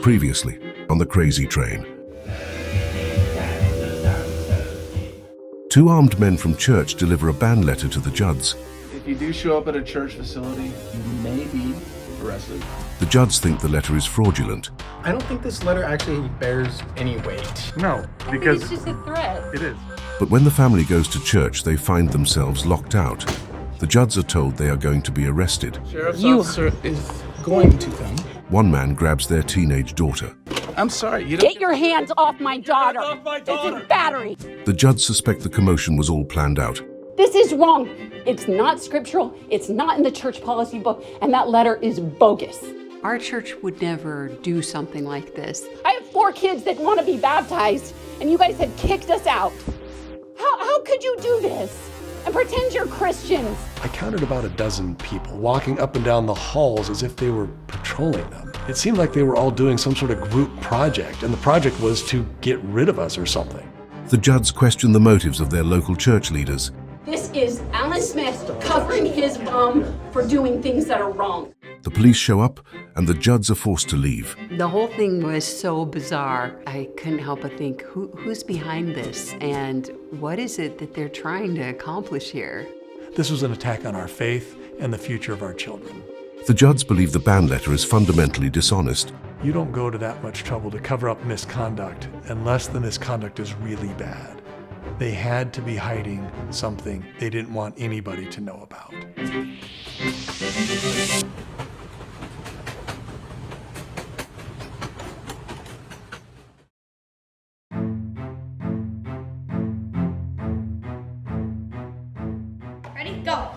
Previously on the Crazy Train. Two armed men from church deliver a ban letter to the Judds. If you do show up at a church facility, you may be arrested. The Judds think the letter is fraudulent. I don't think this letter actually bears any weight. No, because it's just a threat. It is. But when the family goes to church, they find themselves locked out. The Judds are told they are going to be arrested. Sheriff's officer is going to come. One man grabs their teenage daughter. I'm sorry, you don't Get your hands off my daughter. This is battery. The Judds suspect the commotion was all planned out. This is wrong. It's not scriptural. It's not in the church policy book. And that letter is bogus. Our church would never do something like this. I have 4 kids that want to be baptized, and you guys have kicked us out. How could you do this and pretend you're Christians? I counted about a dozen people walking up and down the halls as if they were patrolling them. It seemed like they were all doing some sort of group project, and the project was to get rid of us or something. The Judds question the motives of their local church leaders. This is Alan Smith covering his mom for doing things that are wrong. The police show up, and the Judds are forced to leave. The whole thing was so bizarre. I couldn't help but think, who's behind this? And what is it that they're trying to accomplish here? This was an attack on our faith and the future of our children. The Judds believe the ban letter is fundamentally dishonest. You don't go to that much trouble to cover up misconduct unless the misconduct is really bad. They had to be hiding something they didn't want anybody to know about. Ready? Go.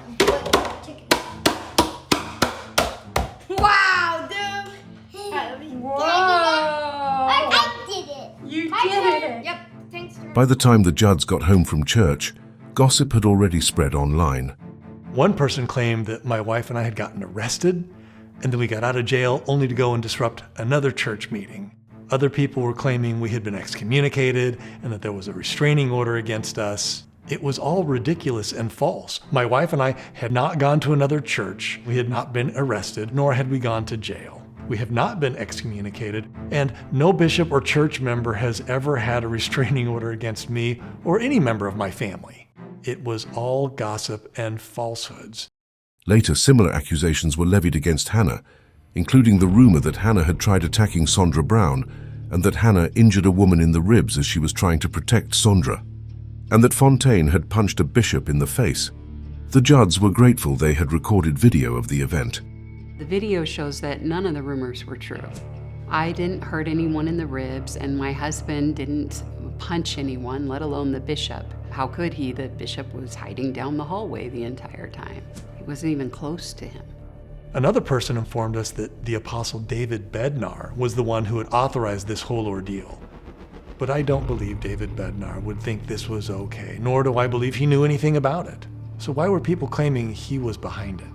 Wow, dude. Whoa. I did it. You did it. Yep. Thanks. By the time the Judds got home from church, gossip had already spread online. One person claimed that my wife and I had gotten arrested, and then we got out of jail only to go and disrupt another church meeting. Other people were claiming we had been excommunicated and that there was a restraining order against us. It was all ridiculous and false. My wife and I had not gone to another church. We had not been arrested, nor had we gone to jail. We have not been excommunicated, and no bishop or church member has ever had a restraining order against me or any member of my family. It was all gossip and falsehoods. Later, similar accusations were levied against Hannah, including the rumor that Hannah had tried attacking Sondra Brown and that Hannah injured a woman in the ribs as she was trying to protect Sondra, and that Phontaine had punched a bishop in the face. The Judds were grateful they had recorded video of the event. The video shows that none of the rumors were true. I didn't hurt anyone in the ribs, and my husband didn't punch anyone, let alone the bishop. How could he? The bishop was hiding down the hallway the entire time. He wasn't even close to him. Another person informed us that the Apostle David Bednar was the one who had authorized this whole ordeal. But I don't believe David Bednar would think this was okay, nor do I believe he knew anything about it. So why were people claiming he was behind it?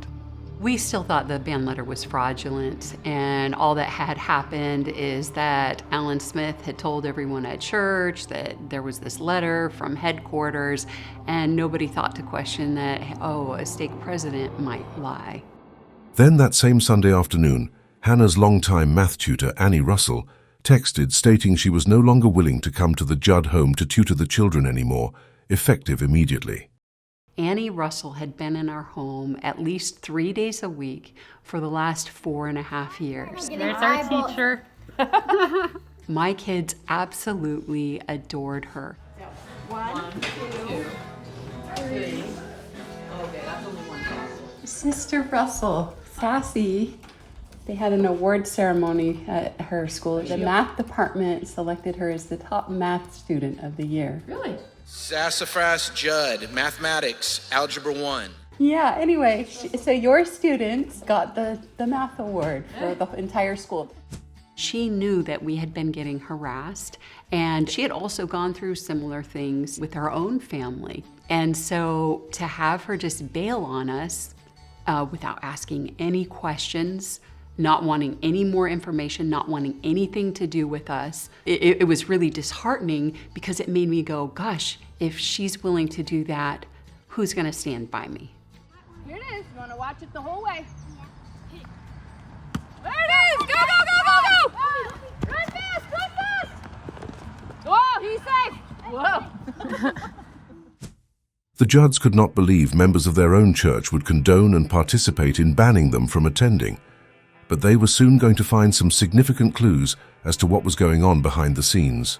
We still thought the ban letter was fraudulent, and all that had happened is that Alan Smith had told everyone at church that there was this letter from headquarters, and nobody thought to question that, oh, a stake president might lie. Then that same Sunday afternoon, Hannah's longtime math tutor, Annie Russell, texted stating she was no longer willing to come to the Judd home to tutor the children anymore, effective immediately. Annie Russell had been in our home at least 3 days a week for the last 4.5 years. There's our teacher. My kids absolutely adored her. 1, 2, 3. Okay, that's only one. Sister Russell, sassy. They had an award ceremony at her school. The math department selected her as the top math student of the year. Really? Sassafras Judd, Mathematics, Algebra 1. Yeah, anyway, so your students got the math award for the entire school. She knew that we had been getting harassed, and she had also gone through similar things with her own family. And so to have her just bail on us without asking any questions, not wanting any more information, not wanting anything to do with us. It was really disheartening because it made me go, gosh, if she's willing to do that, who's gonna stand by me? Here it is. You want to watch it the whole way. There it is. Go, go, go, go, go. Be safe! Whoa! The Judds could not believe members of their own church would condone and participate in banning them from attending, but they were soon going to find some significant clues as to what was going on behind the scenes.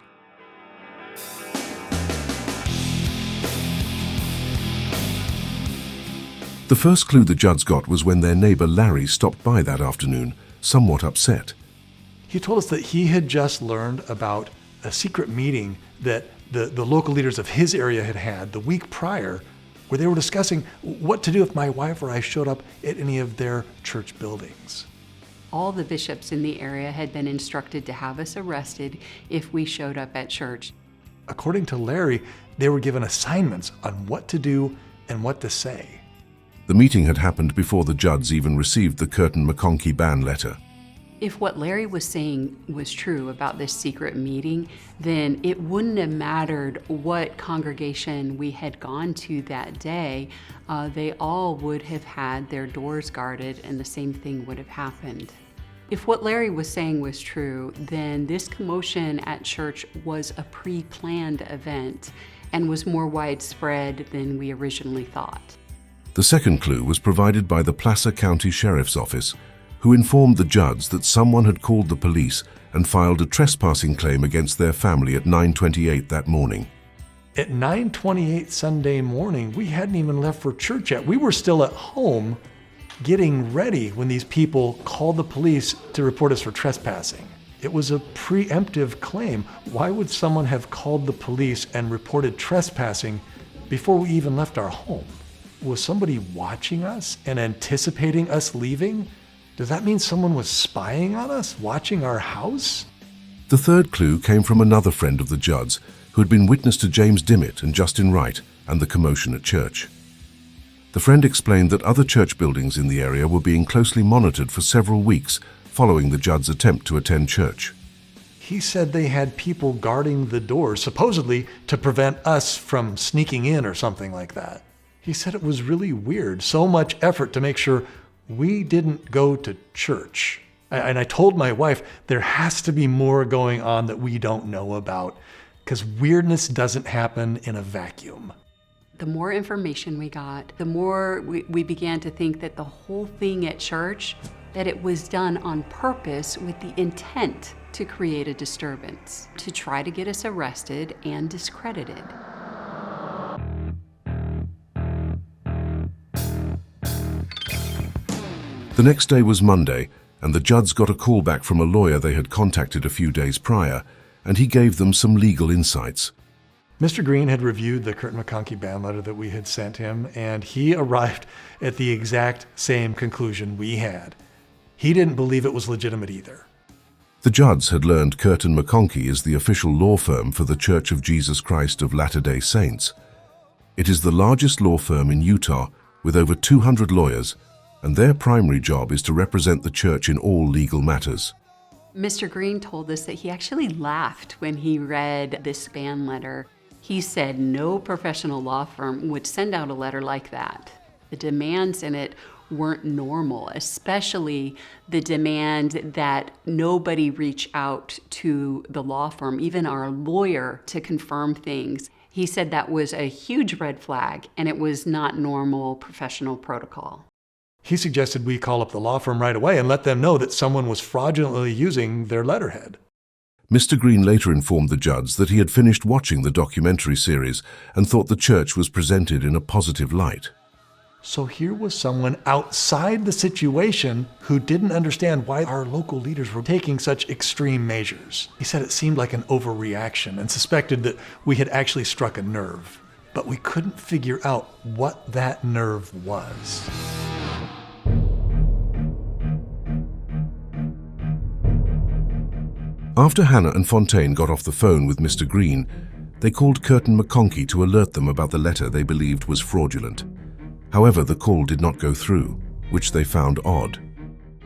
The first clue the Judds got was when their neighbor Larry stopped by that afternoon, somewhat upset. He told us that he had just learned about a secret meeting that the local leaders of his area had had the week prior, where they were discussing what to do if my wife or I showed up at any of their church buildings. All the bishops in the area had been instructed to have us arrested if we showed up at church. According to Larry, they were given assignments on what to do and what to say. The meeting had happened before the Judds even received the Kirton McConkie ban letter. If what Larry was saying was true about this secret meeting, then it wouldn't have mattered what congregation we had gone to that day. They all would have had their doors guarded and the same thing would have happened. If what Larry was saying was true, then this commotion at church was a pre-planned event and was more widespread than we originally thought. The second clue was provided by the Placer County Sheriff's Office, who informed the Judds that someone had called the police and filed a trespassing claim against their family at 9:28 that morning. At 9:28 Sunday morning, we hadn't even left for church yet. We were still at home getting ready when these people called the police to report us for trespassing. It was a preemptive claim. Why would someone have called the police and reported trespassing before we even left our home? Was somebody watching us and anticipating us leaving? Does that mean someone was spying on us, watching our house? The third clue came from another friend of the Judds who had been witness to James Dimmitt and Justin Wright and the commotion at church. The friend explained that other church buildings in the area were being closely monitored for several weeks following the Judds' attempt to attend church. He said they had people guarding the doors, supposedly to prevent us from sneaking in or something like that. He said it was really weird, so much effort to make sure we didn't go to church. And I told my wife there has to be more going on that we don't know about, because weirdness doesn't happen in a vacuum. The more information we got, the more we began to think that the whole thing at church, that it was done on purpose with the intent to create a disturbance, to try to get us arrested and discredited. The next day was Monday, and the Judds got a call back from a lawyer they had contacted a few days prior, and he gave them some legal insights. Mr. Greene had reviewed the Kirton McConkie ban letter that we had sent him, and he arrived at the exact same conclusion we had. He didn't believe it was legitimate either. The Judds had learned Kirton McConkie is the official law firm for the Church of Jesus Christ of Latter-day Saints. It is the largest law firm in Utah with over 200 lawyers, and their primary job is to represent the church in all legal matters. Mr. Greene told us that he actually laughed when he read this ban letter. He said no professional law firm would send out a letter like that. The demands in it weren't normal, especially the demand that nobody reach out to the law firm, even our lawyer, to confirm things. He said that was a huge red flag, and it was not normal professional protocol. He suggested we call up the law firm right away and let them know that someone was fraudulently using their letterhead. Mr. Greene later informed the Judds that he had finished watching the documentary series and thought the church was presented in a positive light. So here was someone outside the situation who didn't understand why our local leaders were taking such extreme measures. He said it seemed like an overreaction and suspected that we had actually struck a nerve, but we couldn't figure out what that nerve was. After Hannah and Phontaine got off the phone with Mr. Greene, they called Kirton McConkie to alert them about the letter they believed was fraudulent. However, the call did not go through, which they found odd.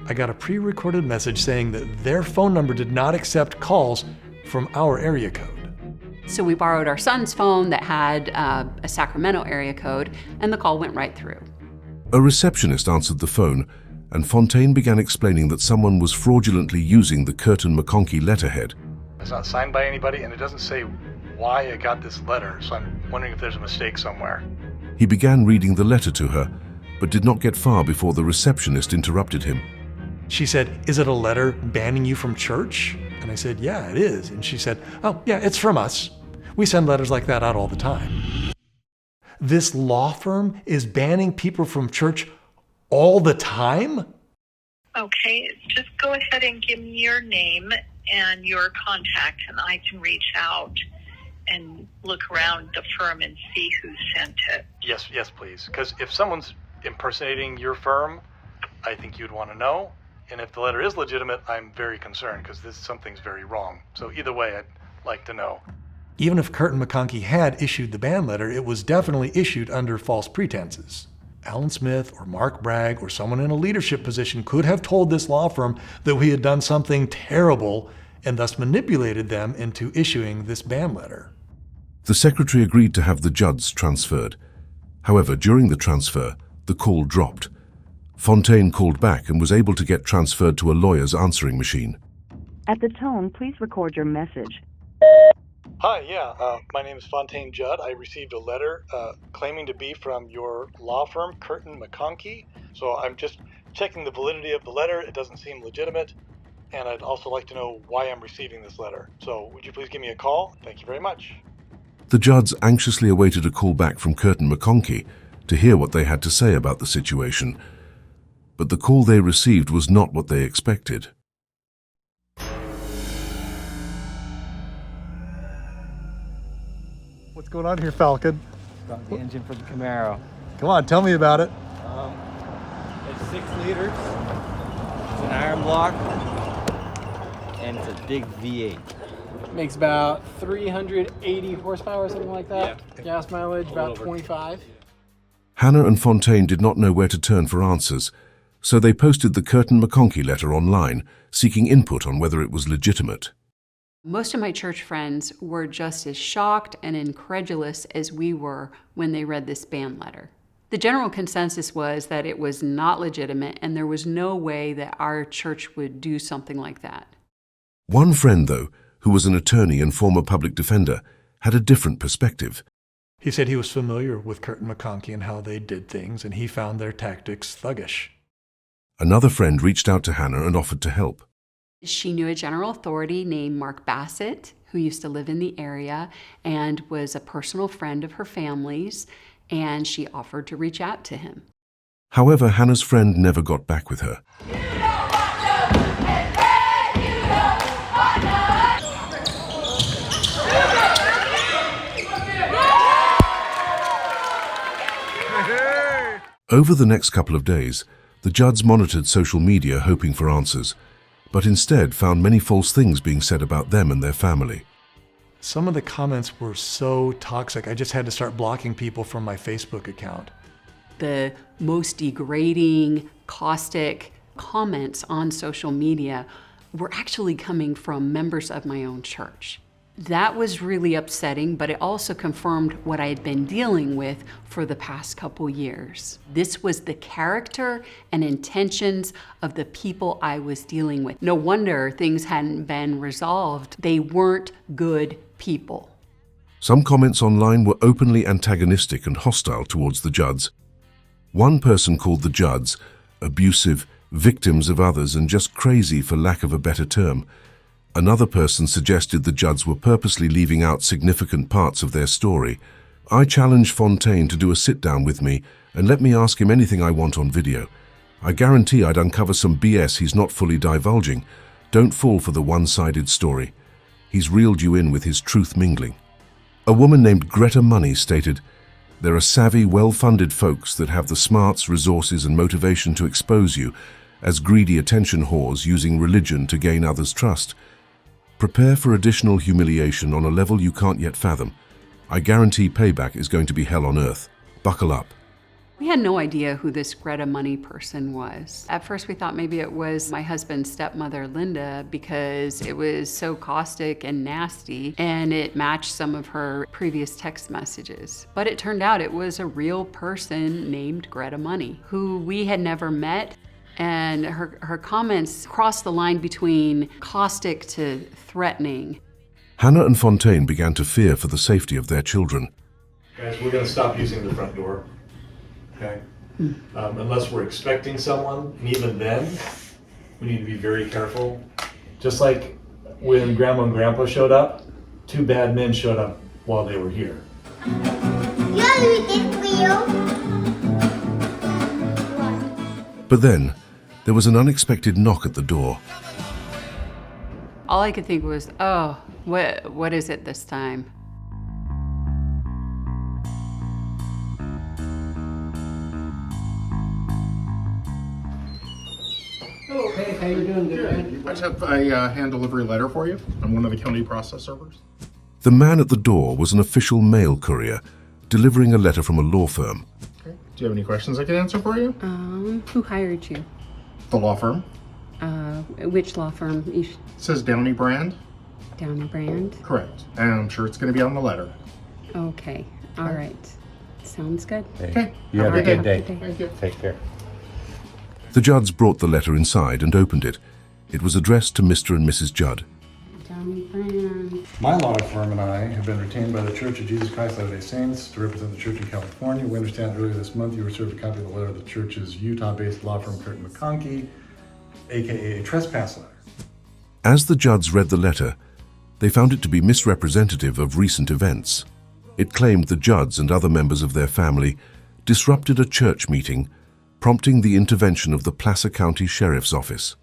I got a pre-recorded message saying that their phone number did not accept calls from our area code. So we borrowed our son's phone that had a Sacramento area code, and the call went right through. A receptionist answered the phone, and Phontaine began explaining that someone was fraudulently using the Kirton McConkie letterhead. It's not signed by anybody, and it doesn't say why I got this letter, so I'm wondering if there's a mistake somewhere. He began reading the letter to her, but did not get far before the receptionist interrupted him. She said, "Is it a letter banning you from church?" And I said, "Yeah, it is." And she said, "Oh, yeah, it's from us. We send letters like that out all the time." This law firm is banning people from church all the time? Okay, just go ahead and give me your name and your contact, and I can reach out and look around the firm and see who sent it. Yes, please. Because if someone's impersonating your firm, I think you'd want to know. And if the letter is legitimate, I'm very concerned because something's very wrong. So either way, I'd like to know. Even if Kirton McConkie had issued the ban letter, it was definitely issued under false pretenses. Alan Smith or Mark Bragg or someone in a leadership position could have told this law firm that we had done something terrible and thus manipulated them into issuing this ban letter. The secretary agreed to have the Judds transferred. However, during the transfer, the call dropped. Phontaine called back and was able to get transferred to a lawyer's answering machine. At the tone, please record your message. Hi, my name is Phontaine Judd. I received a letter claiming to be from your law firm, Kirton McConkie. So I'm just checking the validity of the letter. It doesn't seem legitimate. And I'd also like to know why I'm receiving this letter. So would you please give me a call? Thank you very much. The Judds anxiously awaited a call back from Kirton McConkie to hear what they had to say about the situation. But the call they received was not what they expected. What's going on here, Falcon? About the engine for the Camaro. Come on, tell me about it. It's 6 liters. It's an iron block, and it's a big V8. Makes about 380 horsepower or something like that. Yeah. Gas mileage about 25. Hannah and Phontaine did not know where to turn for answers, so they posted the Kirton McConkie letter online, seeking input on whether it was legitimate. Most of my church friends were just as shocked and incredulous as we were when they read this ban letter. The general consensus was that it was not legitimate and there was no way that our church would do something like that. One friend, though, who was an attorney and former public defender, had a different perspective. He said he was familiar with Kirton McConkie and how they did things, and he found their tactics thuggish. Another friend reached out to Hannah and offered to help. She knew a general authority named Mark Bassett, who used to live in the area and was a personal friend of her family's, and she offered to reach out to him. However, Hannah's friend never got back with her. Over the next couple of days, the Judds monitored social media hoping for answers, but instead found many false things being said about them and their family. Some of the comments were so toxic, I just had to start blocking people from my Facebook account. The most degrading, caustic comments on social media were actually coming from members of my own church. That was really upsetting, but it also confirmed what I had been dealing with for the past couple years. This was the character and intentions of the people I was dealing with. No wonder things hadn't been resolved. They weren't good people. Some comments online were openly antagonistic and hostile towards the Judds. One person called the Judds abusive, victims of others, and just crazy for lack of a better term. Another person suggested the Judds were purposely leaving out significant parts of their story. I challenged Phontaine to do a sit-down with me and let me ask him anything I want on video. I guarantee I'd uncover some BS he's not fully divulging. Don't fall for the one-sided story. He's reeled you in with his truth mingling. A woman named Greta Money stated, "There are savvy, well-funded folks that have the smarts, resources, and motivation to expose you as greedy attention whores using religion to gain others' trust. Prepare for additional humiliation on a level you can't yet fathom. I guarantee payback is going to be hell on earth. Buckle up." We had no idea who this Greta Money person was. At first we thought maybe it was my husband's stepmother, Linda, because it was so caustic and nasty, and it matched some of her previous text messages. But it turned out it was a real person named Greta Money, who we had never met. And her comments crossed the line between caustic to threatening. Hannah and Phontaine began to fear for the safety of their children. Guys, we're going to stop using the front door, okay? Unless we're expecting someone, and even then, we need to be very careful. Just like when Grandma and Grandpa showed up, 2 bad men showed up while they were here. But then, there was an unexpected knock at the door. All I could think was, oh, what is it this time? Oh, hey, how you doing? Good. I just have a hand delivery letter for you. I'm one of the county process servers. The man at the door was an official mail courier, delivering a letter from a law firm. Okay. Do you have any questions I can answer for you? Who hired you? The law firm. Which law firm? It says Downey Brand. Downey Brand? Correct. And I'm sure it's going to be on the letter. Okay. All right. Sounds good. Okay. You have a good day. Thank you. Take care. The Judds brought the letter inside and opened it. It was addressed to Mr. and Mrs. Judd. Downey Brand. My law firm and I have been retained by the Church of Jesus Christ Latter-day Saints to represent the church in California. We understand earlier this month you were served a copy of the letter of the church's Utah-based law firm Kirton McConkie, aka a trespass letter. As the Judds read the letter, they found it to be misrepresentative of recent events. It claimed the Judds and other members of their family disrupted a church meeting, prompting the intervention of the Placer County Sheriff's Office.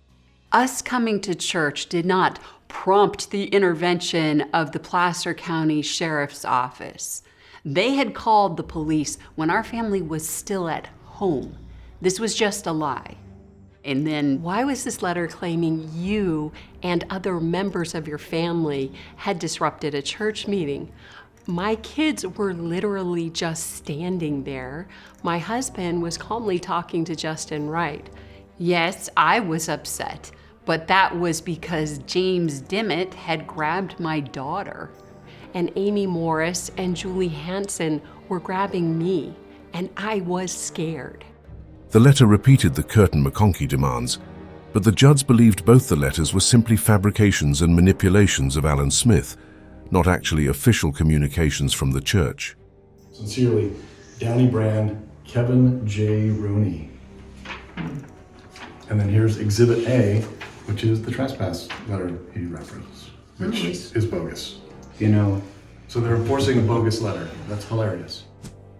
Us coming to church did not prompt the intervention of the Placer County Sheriff's Office. They had called the police when our family was still at home. This was just a lie. And then, why was this letter claiming you and other members of your family had disrupted a church meeting? My kids were literally just standing there. My husband was calmly talking to Justin Wright. Yes, I was upset, but that was because James Dimmitt had grabbed my daughter. And Amy Morris and Julie Hansen were grabbing me, and I was scared. The letter repeated the Kirton McConkie demands, but the Judds believed both the letters were simply fabrications and manipulations of Alan Smith, not actually official communications from the church. Sincerely, Downey Brand, Kevin J. Rooney. And then here's Exhibit A, which is the trespass letter he referenced, which is bogus. You know, so they're enforcing a bogus letter. That's hilarious.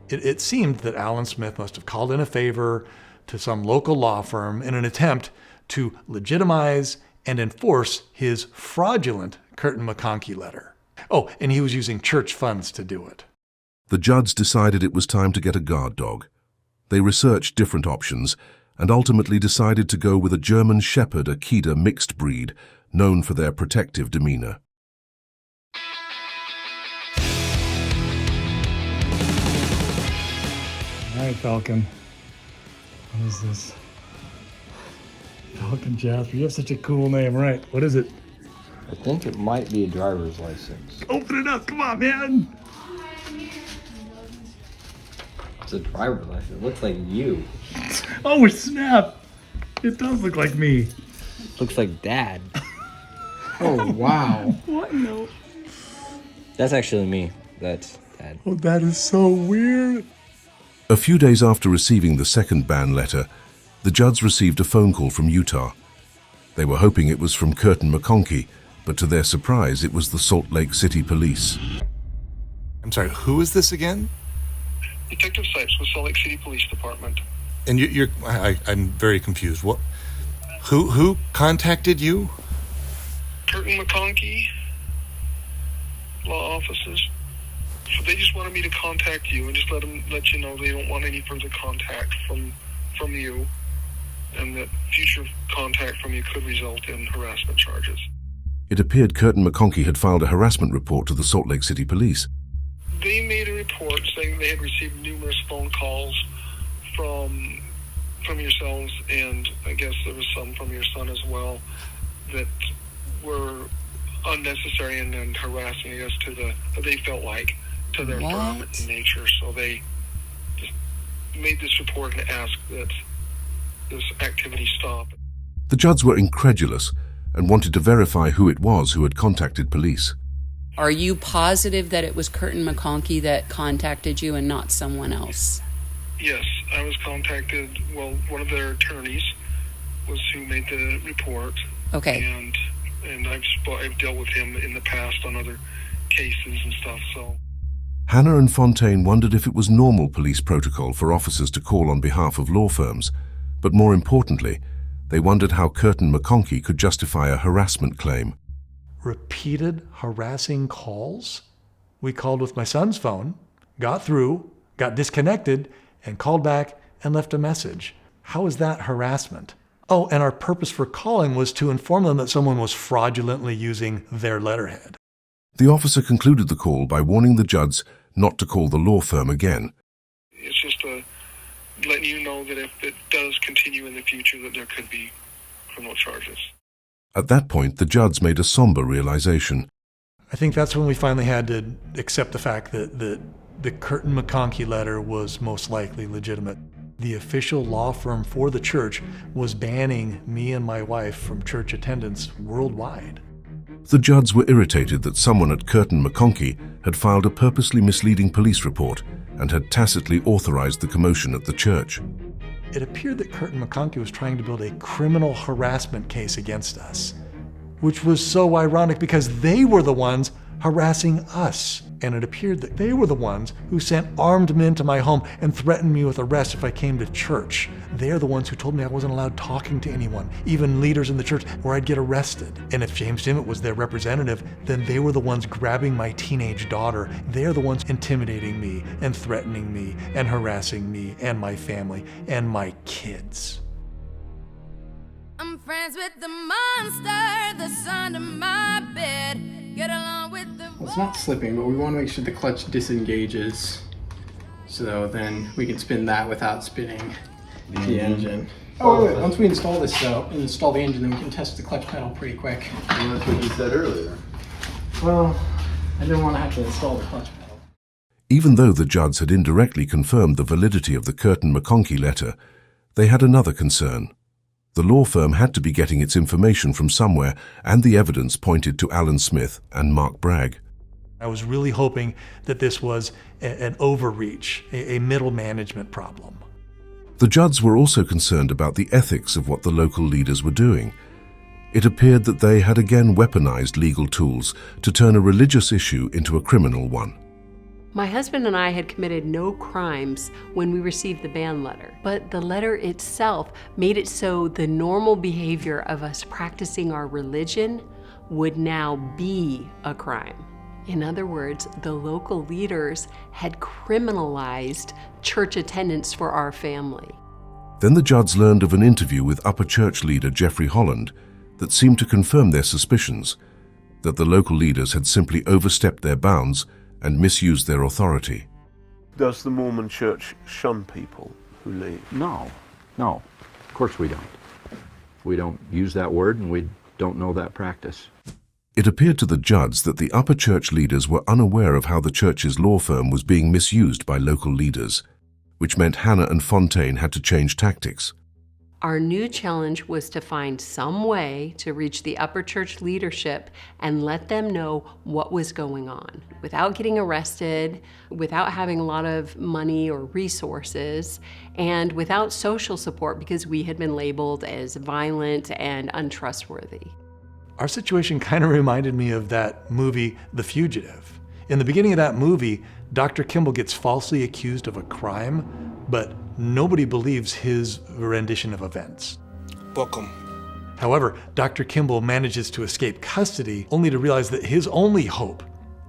It seemed that Alan Smith must have called in a favor to some local law firm in an attempt to legitimize and enforce his fraudulent Kirton McConkie letter. Oh, and he was using church funds to do it. The Judds decided it was time to get a guard dog. They researched different options and ultimately decided to go with a German Shepherd Akita mixed breed, known for their protective demeanor. All right, Falcon. What is this? Falcon Jasper. You have such a cool name, right? What is it? I think it might be a driver's license. Open it up. Come on, man. It's a driver's license. It looks like you. Oh, snap. It does look like me. Looks like Dad. Oh, wow. What? No. That's actually me. That's Dad. Oh, that is so weird. A few days after receiving the second ban letter, the Judds received a phone call from Utah. They were hoping it was from Kirton McConkie, but to their surprise, it was the Salt Lake City Police. I'm sorry, who is this again? Detective Sipes with Salt Lake City Police Department. And I'm very confused. What? Who contacted you? Kirton McConkie, law offices. So they just wanted me to contact you and just let you know they don't want any further contact from you, and that future contact from you could result in harassment charges. It appeared Kirton McConkie had filed a harassment report to the Salt Lake City Police. They made a report saying they had received numerous phone calls from yourselves, and I guess there was some from your son as well, that were unnecessary and then harassing, I guess, they felt like, to their firm in nature. So they just made this report and asked that this activity stop. The Judds were incredulous and wanted to verify who it was who had contacted police. Are you positive that it was Kirton McConkie that contacted you and not someone else? Yes, I was contacted. Well, one of their attorneys was who made the report. Okay. And I've dealt with him in the past on other cases and stuff, so. Hannah and Phontaine wondered if it was normal police protocol for officers to call on behalf of law firms, but more importantly, they wondered how Kirton McConkie could justify a harassment claim. Repeated harassing calls? We called with my son's phone, got through, got disconnected, and called back and left a message. How is that harassment? Oh, and our purpose for calling was to inform them that someone was fraudulently using their letterhead. The officer concluded the call by warning the Judds not to call the law firm again. It's just letting you know that if it does continue in the future, that there could be criminal charges. At that point, the Judds made a somber realization. I think that's when we finally had to accept the fact that the Kirton McConkie letter was most likely legitimate. The official law firm for the church was banning me and my wife from church attendance worldwide. The Judds were irritated that someone at Kirton McConkie had filed a purposely misleading police report and had tacitly authorized the commotion at the church. It appeared that Kirton McConkie was trying to build a criminal harassment case against us, which was so ironic because they were the ones harassing us. And it appeared that they were the ones who sent armed men to my home and threatened me with arrest if I came to church. They're the ones who told me I wasn't allowed talking to anyone, even leaders in the church, or I'd get arrested. And if James Dimmitt was their representative, then they were the ones grabbing my teenage daughter. They're the ones intimidating me and threatening me and harassing me and my family and my kids. I'm friends with the monster that's under my bed. Get along with the... Well, it's not slipping, but we want to make sure the clutch disengages. So then we can spin that without spinning the engine. Oh, wait. Once we install this though, and install the engine, then we can test the clutch pedal pretty quick. Well, that's what you said earlier. Well, I didn't want to have to install the clutch pedal. Even though the Judds had indirectly confirmed the validity of the Kirton McConkie letter, they had another concern. The law firm had to be getting its information from somewhere, and the evidence pointed to Alan Smith and Mark Bragg. I was really hoping that this was an overreach, a middle management problem. The Judds were also concerned about the ethics of what the local leaders were doing. It appeared that they had again weaponized legal tools to turn a religious issue into a criminal one. My husband and I had committed no crimes when we received the ban letter, but the letter itself made it so the normal behavior of us practicing our religion would now be a crime. In other words, the local leaders had criminalized church attendance for our family. Then the Judds learned of an interview with upper church leader Jeffrey Holland that seemed to confirm their suspicions, that the local leaders had simply overstepped their bounds and misused their authority. Does the Mormon Church shun people who leave? No, of course we don't. We don't use that word and we don't know that practice. It appeared to the Judds that the upper church leaders were unaware of how the church's law firm was being misused by local leaders, which meant Hannah and Phontaine had to change tactics. Our new challenge was to find some way to reach the upper church leadership and let them know what was going on without getting arrested, without having a lot of money or resources, and without social support because we had been labeled as violent and untrustworthy. Our situation kind of reminded me of that movie, The Fugitive. In the beginning of that movie, Dr. Kimball gets falsely accused of a crime, but nobody believes his rendition of events. Book 'em. However, Dr. Kimball manages to escape custody only to realize that his only hope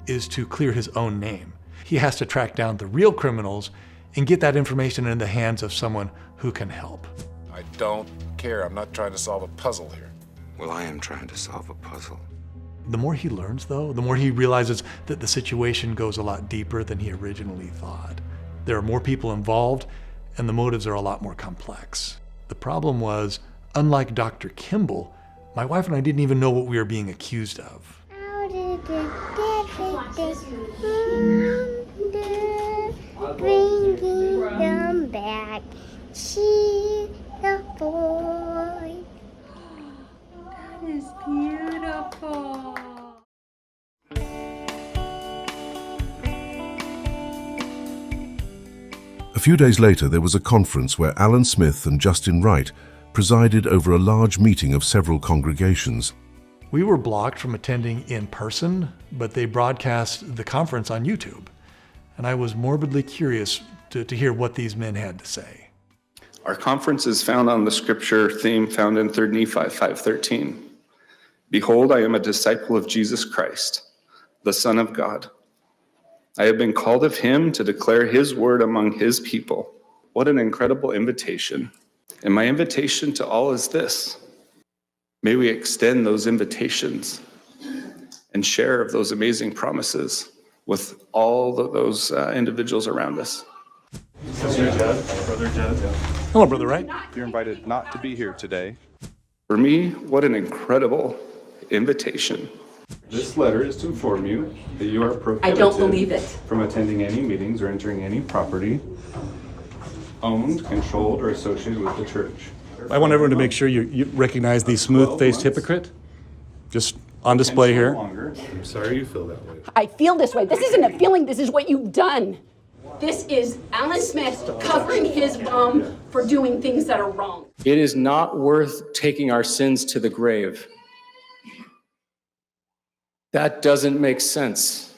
is to clear his own name. He has to track down the real criminals and get that information in the hands of someone who can help. I don't care. I'm not trying to solve a puzzle here. Well, I am trying to solve a puzzle. The more he learns, though, the more he realizes that the situation goes a lot deeper than he originally thought. There are more people involved, and the motives are a lot more complex. The problem was, unlike Dr. Kimball, my wife and I didn't even know what we were being accused of. How did bringing them back, she the boy. That is beautiful. few days later, there was a conference where Alan Smith and Justin Wright presided over a large meeting of several congregations. We were blocked from attending in person, but they broadcast the conference on YouTube. And I was morbidly curious to hear what these men had to say. Our conference is found on the scripture theme found in 3 Nephi 5:13. Behold, I am a disciple of Jesus Christ, the Son of God. I have been called of him to declare his word among his people. What an incredible invitation. And my invitation to all is this. May we extend those invitations and share of those amazing promises with all those individuals around us. Sister Judd, Brother Judd. Hello, Brother Wright. You're invited not to be here today. For me, what an incredible invitation. This letter is to inform you that you are prohibited I don't believe it. from attending any meetings or entering any property owned, controlled, or associated with the church. I want everyone to make sure you recognize the smooth-faced hypocrite. Just on display here. I'm sorry you feel that way. I feel this way. This isn't a feeling, this is what you've done. This is Alan Smith covering his bum for doing things that are wrong. It is not worth taking our sins to the grave. That doesn't make sense.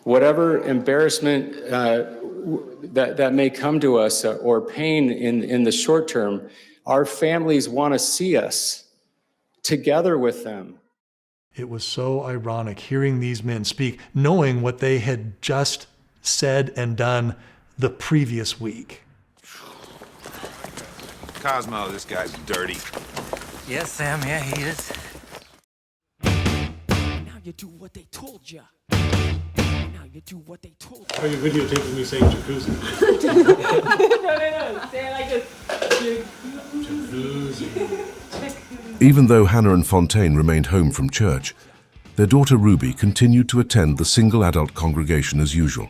Whatever embarrassment that may come to us or pain in the short term, our families want to see us together with them. It was so ironic hearing these men speak, knowing what they had just said and done the previous week. Cosmo, this guy's dirty. Yes, Sam, yeah, he is. Now you do what they told you. Now you do what they told you. Are you videotaping me saying jacuzzi? No. Say it like this. Jacuzzi. Even though Hannah and Phontaine remained home from church, their daughter Ruby continued to attend the single adult congregation as usual.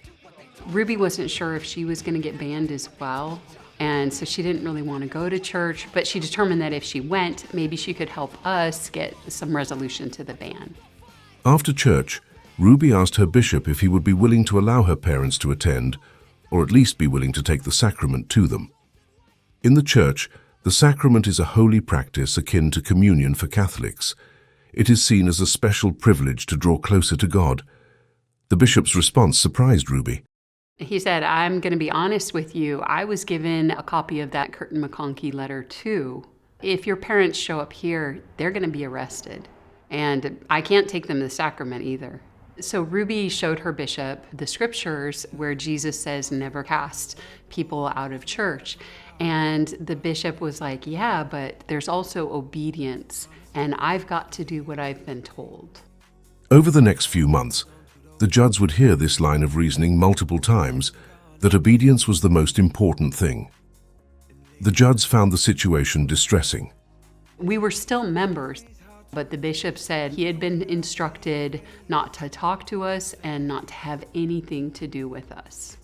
Ruby wasn't sure if she was going to get banned as well, and so she didn't really want to go to church, but she determined that if she went, maybe she could help us get some resolution to the ban. After church, Ruby asked her bishop if he would be willing to allow her parents to attend, or at least be willing to take the sacrament to them. In the church, the sacrament is a holy practice akin to communion for Catholics. It is seen as a special privilege to draw closer to God. The bishop's response surprised Ruby. He said, I'm going to be honest with you. I was given a copy of that Kirton McConkie letter too. If your parents show up here, they're going to be arrested. And I can't take them to the sacrament either. So Ruby showed her bishop the scriptures where Jesus says never cast people out of church. And the bishop was like, yeah, but there's also obedience, and I've got to do what I've been told. Over the next few months, the Judds would hear this line of reasoning multiple times, that obedience was the most important thing. The Judds found the situation distressing. We were still members, but the bishop said he had been instructed not to talk to us and not to have anything to do with us.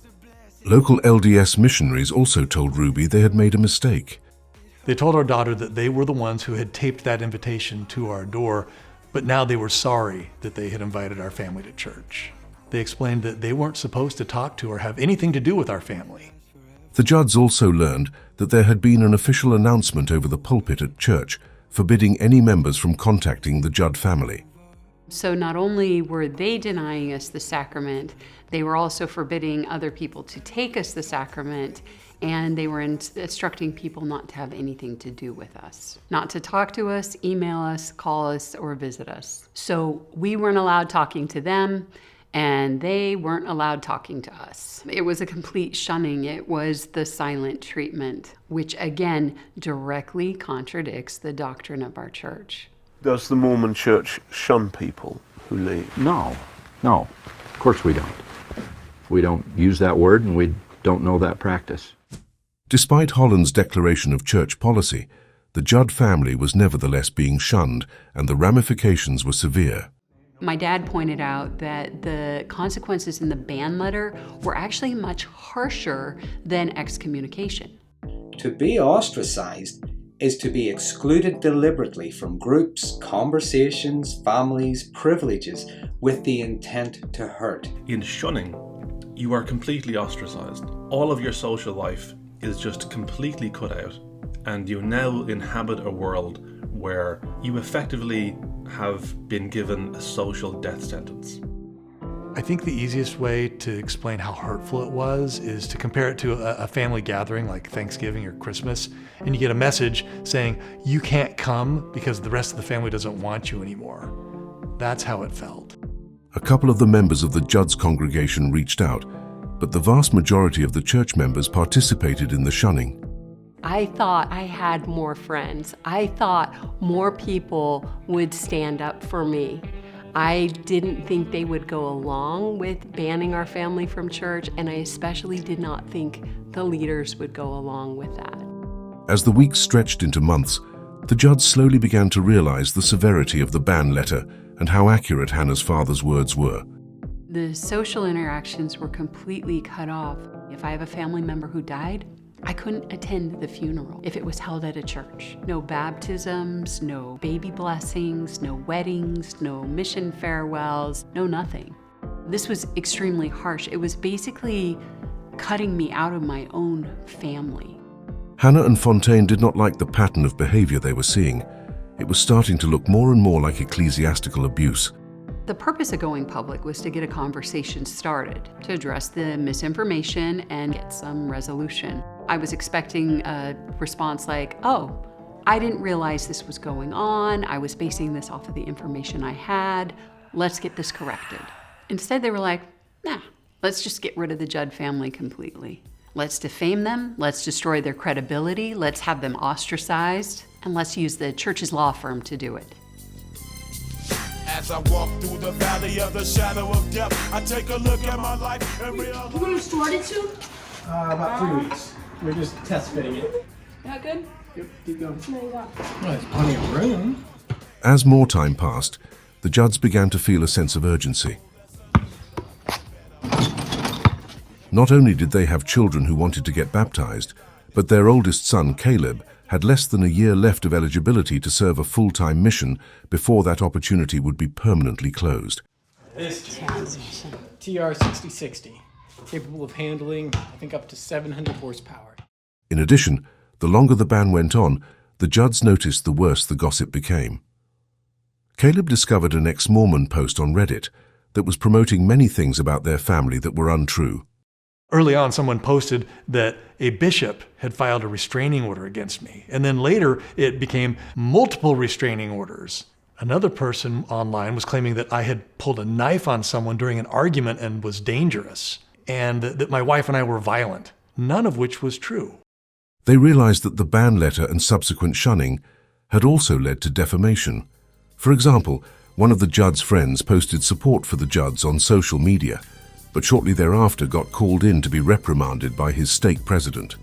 Local LDS missionaries also told Ruby they had made a mistake. They told our daughter that they were the ones who had taped that invitation to our door, but now they were sorry that they had invited our family to church. They explained that they weren't supposed to talk to or have anything to do with our family. The Judds also learned that there had been an official announcement over the pulpit at church forbidding any members from contacting the Judd family. So not only were they denying us the sacrament, they were also forbidding other people to take us the sacrament, and they were instructing people not to have anything to do with us. Not to talk to us, email us, call us, or visit us. So we weren't allowed talking to them, and they weren't allowed talking to us. It was a complete shunning. It was the silent treatment, which again directly contradicts the doctrine of our church. Does the Mormon church shun people who leave? No, of course we don't. We don't use that word, and we don't know that practice. Despite Holland's declaration of church policy, the Judd family was nevertheless being shunned, and the ramifications were severe. My dad pointed out that the consequences in the ban letter were actually much harsher than excommunication. To be ostracized is to be excluded deliberately from groups, conversations, families, privileges, with the intent to hurt. In shunning, you are completely ostracized. all of your social life is just completely cut out, and you now inhabit a world where you effectively have been given a social death sentence. I think the easiest way to explain how hurtful it was is to compare it to a family gathering like Thanksgiving or Christmas, and you get a message saying, you can't come because the rest of the family doesn't want you anymore. That's how it felt. A couple of the members of the Judds congregation reached out, but the vast majority of the church members participated in the shunning. I thought I had more friends. I thought more people would stand up for me. I didn't think they would go along with banning our family from church, and I especially did not think the leaders would go along with that. As the weeks stretched into months, the Judds slowly began to realize the severity of the ban letter and how accurate Hannah's father's words were. The social interactions were completely cut off. If I have a family member who died, I couldn't attend the funeral if it was held at a church. No baptisms, no baby blessings, no weddings, no mission farewells, no nothing. This was extremely harsh. It was basically cutting me out of my own family. Hannah and Phontaine did not like the pattern of behavior they were seeing. It was starting to look more and more like ecclesiastical abuse. The purpose of going public was to get a conversation started, to address the misinformation and get some resolution. I was expecting a response like, oh, I didn't realize this was going on. I was basing this off of the information I had. Let's get this corrected. Instead, they were like, nah, let's just get rid of the Judd family completely. Let's defame them. Let's destroy their credibility. Let's have them ostracized. And let's use the church's law firm to do it. As I walk through the valley of the shadow of death, I take a look at my life and realize... When you started soon? About 3 weeks. We're just test fitting it. Not good? Yep, keep going. No, you got. Well, there's plenty of room. As more time passed, the Judds began to feel a sense of urgency. Not only did they have children who wanted to get baptized, but their oldest son, Caleb, had less than a year left of eligibility to serve a full-time mission before that opportunity would be permanently closed. This TR6060, capable of handling, I think, up to 700 horsepower. In addition, the longer the ban went on, the Judds noticed the worse the gossip became. Caleb discovered an ex-Mormon post on Reddit that was promoting many things about their family that were untrue. Early on, someone posted that a bishop had filed a restraining order against me. And then later, it became multiple restraining orders. Another person online was claiming that I had pulled a knife on someone during an argument and was dangerous, and that my wife and I were violent, none of which was true. They realized that the ban letter and subsequent shunning had also led to defamation. For example, one of the Judds' friends posted support for the Judds on social media, but shortly thereafter got called in to be reprimanded by his stake president.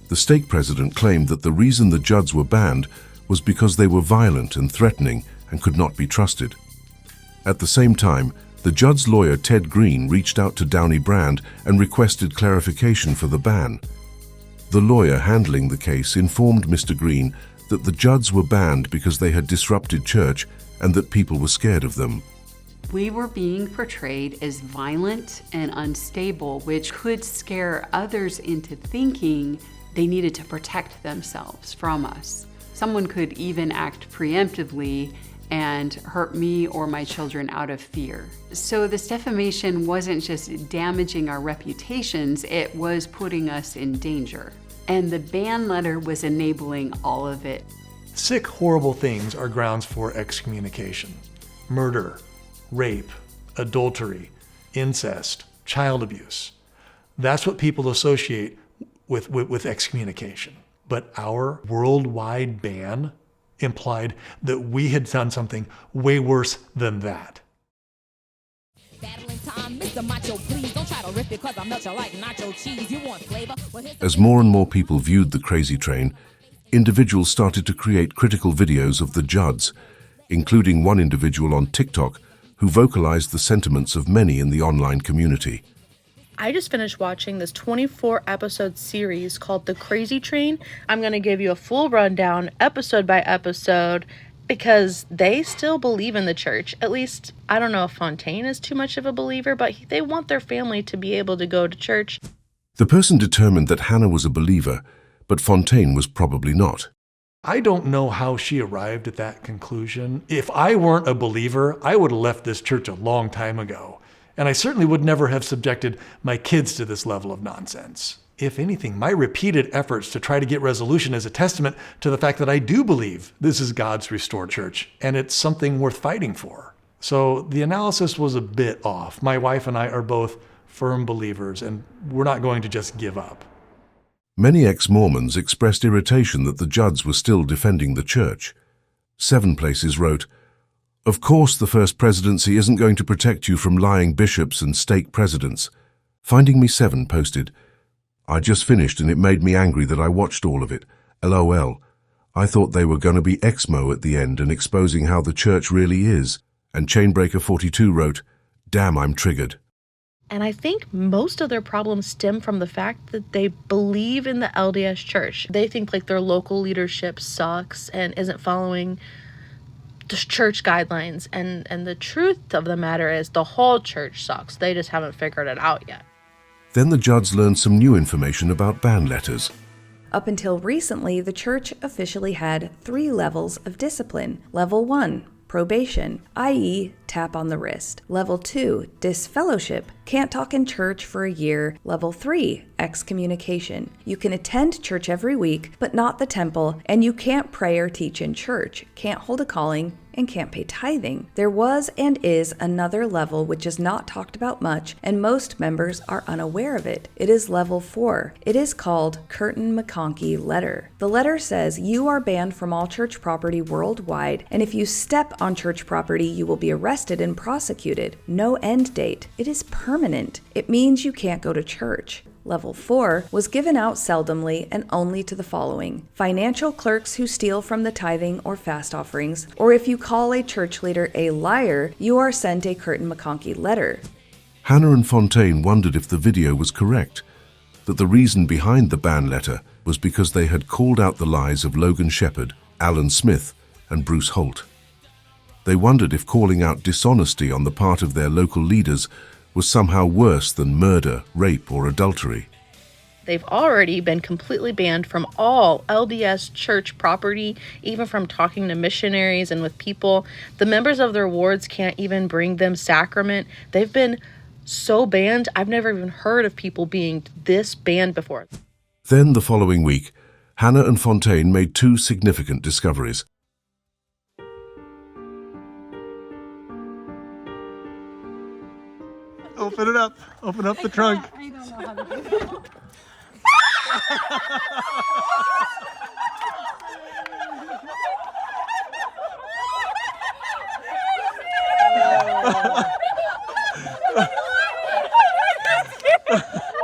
The stake president claimed that the reason the Judds were banned was because they were violent and threatening and could not be trusted. At the same time, the Judds' lawyer Ted Greene reached out to Downey Brand and requested clarification for the ban. The lawyer handling the case informed Mr. Greene that the Judds were banned because they had disrupted church and that people were scared of them. We were being portrayed as violent and unstable, which could scare others into thinking they needed to protect themselves from us. Someone could even act preemptively and hurt me or my children out of fear. So this defamation wasn't just damaging our reputations, it was putting us in danger. And the ban letter was enabling all of it. Sick, horrible things are grounds for excommunication. Murder, rape, adultery, incest, child abuse. That's what people associate with excommunication. But our worldwide ban implied that we had done something way worse than that. As more and more people viewed the crazy train, individuals started to create critical videos of the Judds, including one individual on TikTok who vocalized the sentiments of many in the online community. I just finished watching this 24-episode series called The Crazy Train. I'm going to give you a full rundown, episode by episode, because they still believe in the church. At least, I don't know if Phontaine is too much of a believer, but they want their family to be able to go to church. The person determined that Hannah was a believer, but Phontaine was probably not. I don't know how she arrived at that conclusion. If I weren't a believer, I would have left this church a long time ago. And I certainly would never have subjected my kids to this level of nonsense. If anything, my repeated efforts to try to get resolution is a testament to the fact that I do believe this is God's restored church, and it's something worth fighting for. So the analysis was a bit off. My wife and I are both firm believers, and we're not going to just give up. Many ex-Mormons expressed irritation that the Judds were still defending the church. 7 Places wrote, "Of course the First Presidency isn't going to protect you from lying bishops and stake presidents." Finding Me 7 posted, "I just finished and it made me angry that I watched all of it. LOL. I thought they were going to be Exmo at the end and exposing how the church really is." And Chainbreaker 42 wrote, "Damn, I'm triggered." And I think most of their problems stem from the fact that they believe in the LDS church. They think like their local leadership sucks and isn't following the church guidelines. And the truth of the matter is the whole church sucks. They just haven't figured it out yet. Then the Judds learned some new information about ban letters. Up until recently, the church officially had 3 levels of discipline. Level 1, probation, i.e., tap on the wrist. Level 2, disfellowship, can't talk in church for a year. Level 3, excommunication. You can attend church every week, but not the temple, and you can't pray or teach in church, can't hold a calling, and can't pay tithing. There was and is another level which is not talked about much, and most members are unaware of it. It is level 4. It is called Kirton McConkie letter. The letter says you are banned from all church property worldwide, and if you step on church property, you will be arrested and prosecuted. No end date. It is permanent. It means you can't go to church. Level 4 was given out seldomly and only to the following: financial clerks who steal from the tithing or fast offerings, or if you call a church leader a liar, you are sent a Kirton McConkie letter. Hannah and Phontaine wondered if the video was correct, that the reason behind the ban letter was because they had called out the lies of Logan Shepherd, Alan Smith, and Bruce Holt. They wondered if calling out dishonesty on the part of their local leaders was somehow worse than murder, rape, or adultery. They've already been completely banned from all LDS church property, even from talking to missionaries and with people. The members of their wards can't even bring them sacrament. They've been so banned, I've never even heard of people being this banned before. Then the following week, Hannah and Phontaine made 2 significant discoveries. Open it up. Open up the trunk. I don't know how to do that.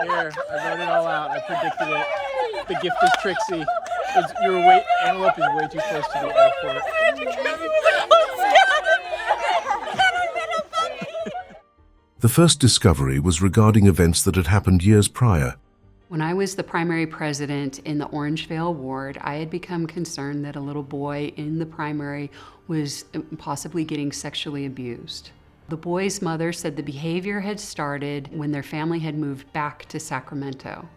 Here, I wrote it all out. I predicted it. The gift is Trixie. Antelope is way too close to the airport. The first discovery was regarding events that had happened years prior. When I was the primary president in the Orangevale ward, I had become concerned that a little boy in the primary was possibly getting sexually abused. The boy's mother said the behavior had started when their family had moved back to Sacramento.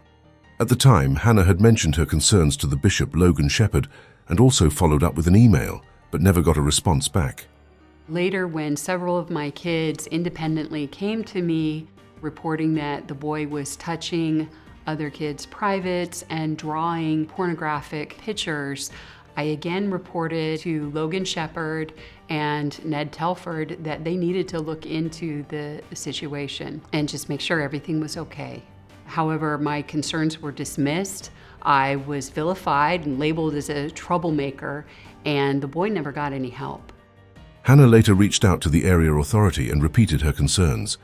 At the time, Hannah had mentioned her concerns to the bishop, Logan Shepherd, and also followed up with an email, but never got a response back. Later, when several of my kids independently came to me reporting that the boy was touching other kids' privates and drawing pornographic pictures, I again reported to Logan Shepherd and Ned Telford that they needed to look into the situation and just make sure everything was okay. However, my concerns were dismissed. I was vilified and labeled as a troublemaker, and the boy never got any help. Hannah later reached out to the area authority and repeated her concerns.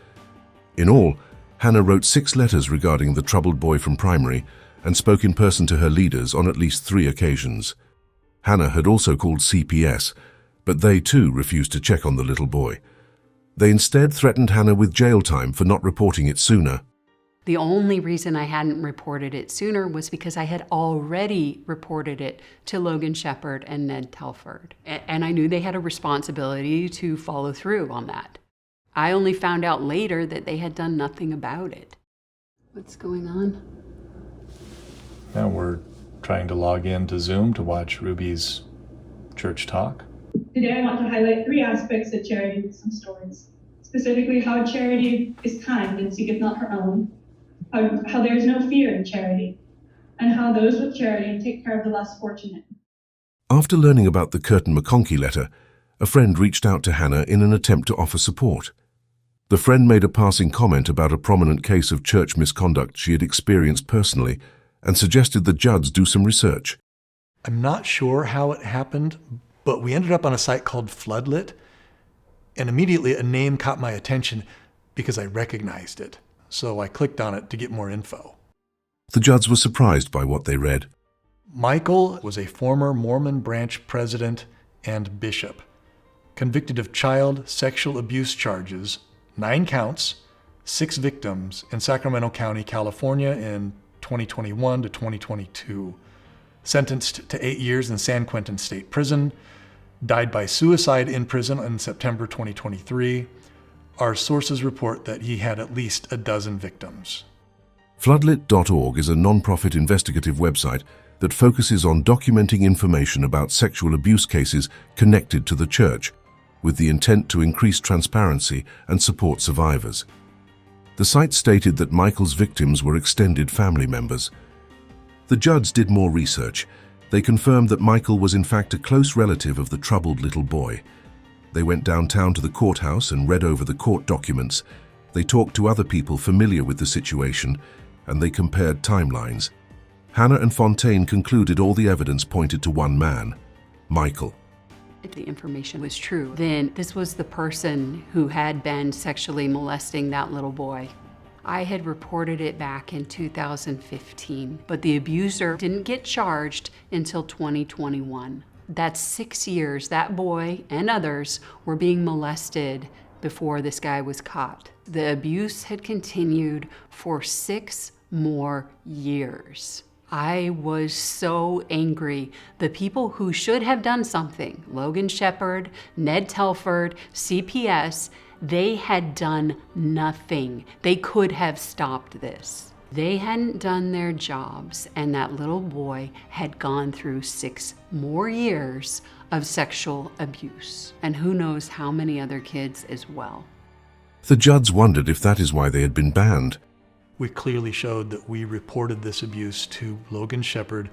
In all, Hannah wrote 6 letters regarding the troubled boy from primary and spoke in person to her leaders on at least 3 occasions. Hannah had also called CPS, but they too refused to check on the little boy. They instead threatened Hannah with jail time for not reporting it sooner. The only reason I hadn't reported it sooner was because I had already reported it to Logan Shepherd and Ned Telford. And I knew they had a responsibility to follow through on that. I only found out later that they had done nothing about it. What's going on? Now we're trying to log in to Zoom to watch Ruby's church talk. Today I want to highlight 3 aspects of charity with some stories. Specifically, how charity is kind and seeketh not her own, how there is no fear in charity, and how those with charity take care of the less fortunate. After learning about the Kirton McConkie letter, a friend reached out to Hannah in an attempt to offer support. The friend made a passing comment about a prominent case of church misconduct she had experienced personally and suggested the Judds do some research. I'm not sure how it happened, but we ended up on a site called Floodlit, and immediately a name caught my attention because I recognized it. So I clicked on it to get more info. The Judds were surprised by what they read. Michael was a former Mormon branch president and bishop, convicted of child sexual abuse charges, 9 counts, 6 victims in Sacramento County, California in 2021 to 2022. Sentenced to 8 years in San Quentin State Prison, died by suicide in prison in September 2023. Our sources report that he had at least a dozen victims. Floodlit.org is a non-profit investigative website that focuses on documenting information about sexual abuse cases connected to the church, with the intent to increase transparency and support survivors. The site stated that Michael's victims were extended family members. The Judds did more research. They confirmed that Michael was in fact a close relative of the troubled little boy. They went downtown to the courthouse and read over the court documents. They talked to other people familiar with the situation, and they compared timelines. Hannah and Phontaine concluded all the evidence pointed to one man, Michael. If the information was true, then this was the person who had been sexually molesting that little boy. I had reported it back in 2015, but the abuser didn't get charged until 2021. That's 6 years that boy and others were being molested before this guy was caught. The abuse had continued for 6 more years. I was so angry. The people who should have done something, Logan Shepard, Ned Telford, CPS, they had done nothing. They could have stopped this. They hadn't done their jobs, and that little boy had gone through 6 more years of sexual abuse, and who knows how many other kids as well. The Judds wondered if that is why they had been banned. We clearly showed that we reported this abuse to Logan Shepard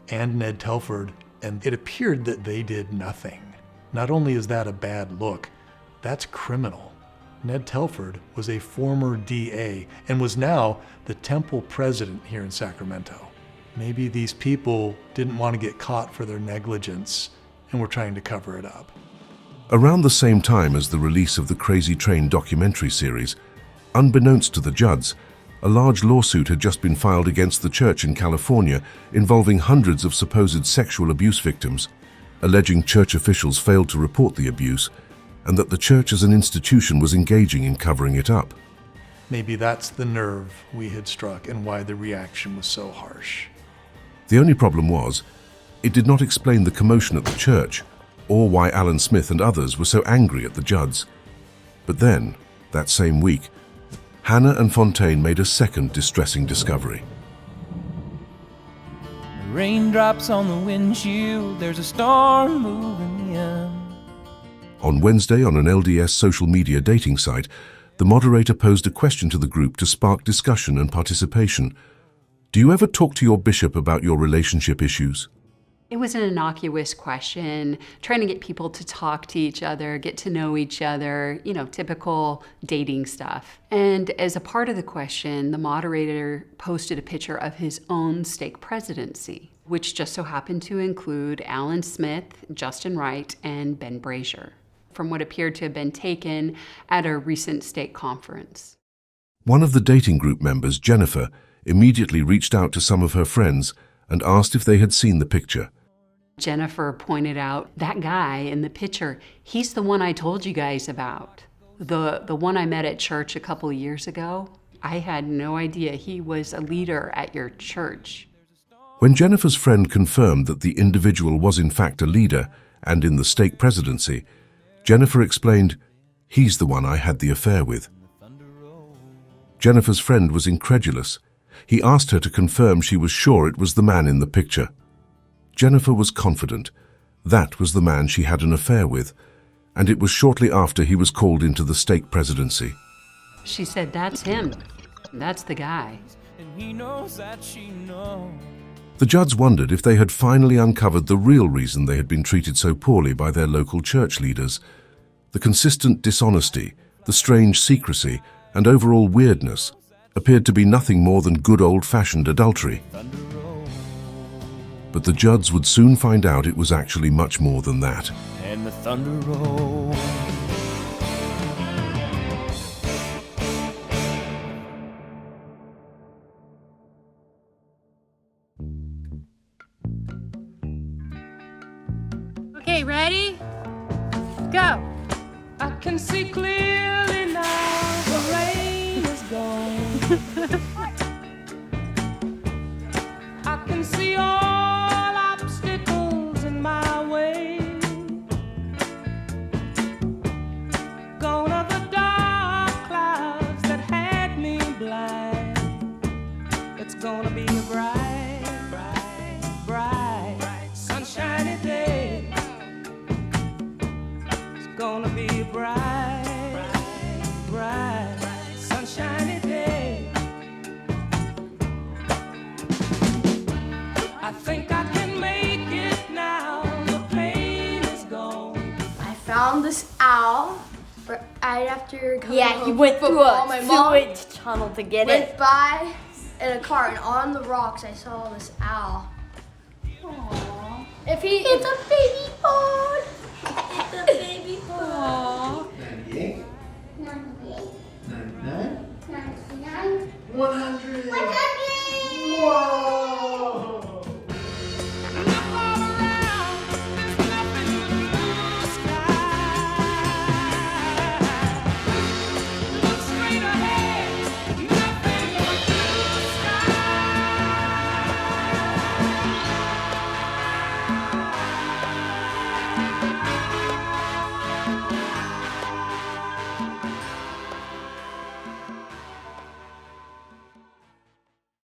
and Ned Telford, and it appeared that they did nothing. Not only is that a bad look, that's criminal. Ned Telford was a former DA and was now the temple president here in Sacramento. Maybe these people didn't want to get caught for their negligence and were trying to cover it up. Around the same time as the release of the Crazy Train documentary series, unbeknownst to the Judds, a large lawsuit had just been filed against the church in California involving hundreds of supposed sexual abuse victims, alleging church officials failed to report the abuse and that the church as an institution was engaging in covering it up. Maybe that's the nerve we had struck and why the reaction was so harsh. The only problem was, it did not explain the commotion at the church or why Alan Smith and others were so angry at the Judds. But then, that same week, Hannah and Phontaine made a second distressing discovery. Raindrops on the windshield, there's a storm moving in. On Wednesday, on an LDS social media dating site, the moderator posed a question to the group to spark discussion and participation. Do you ever talk to your bishop about your relationship issues? It was an innocuous question, trying to get people to talk to each other, get to know each other, typical dating stuff. And as a part of the question, the moderator posted a picture of his own stake presidency, which just so happened to include Alan Smith, Justin Wright, and Ben Brazier, from what appeared to have been taken at a recent stake conference. One of the dating group members, Jennifer, immediately reached out to some of her friends and asked if they had seen the picture. Jennifer pointed out, that guy in the picture, he's the one I told you guys about. The one I met at church a couple of years ago. I had no idea he was a leader at your church. When Jennifer's friend confirmed that the individual was in fact a leader and in the stake presidency, Jennifer explained, "He's the one I had the affair with." Jennifer's friend was incredulous He asked her to confirm she was sure it was the man in the picture. Jennifer was confident. That was the man she had an affair with, and it was shortly after he was called into the stake presidency. She said, "That's him. That's the guy." And he knows that she knows. The Judds wondered if they had finally uncovered the real reason they had been treated so poorly by their local church leaders. The consistent dishonesty, the strange secrecy, and overall weirdness appeared to be nothing more than good old-fashioned adultery. But the Judds would soon find out it was actually much more than that. And the thunder rolls. Okay, ready? Go. I can see clearly now the rain is gone. I can see all obstacles in my way. Gone are the dark clouds that had me blind. It's gonna be a bright, bright, bright, sunshiny day. It's gonna be a bright, bright, sunshiny day. I think I can make it now. The pain is gone. I found this owl right after coming Yeah, home he went from through football. a My mom sewage tunnel to get went it. by in a car, and on the rocks I saw this owl. Aww. It's a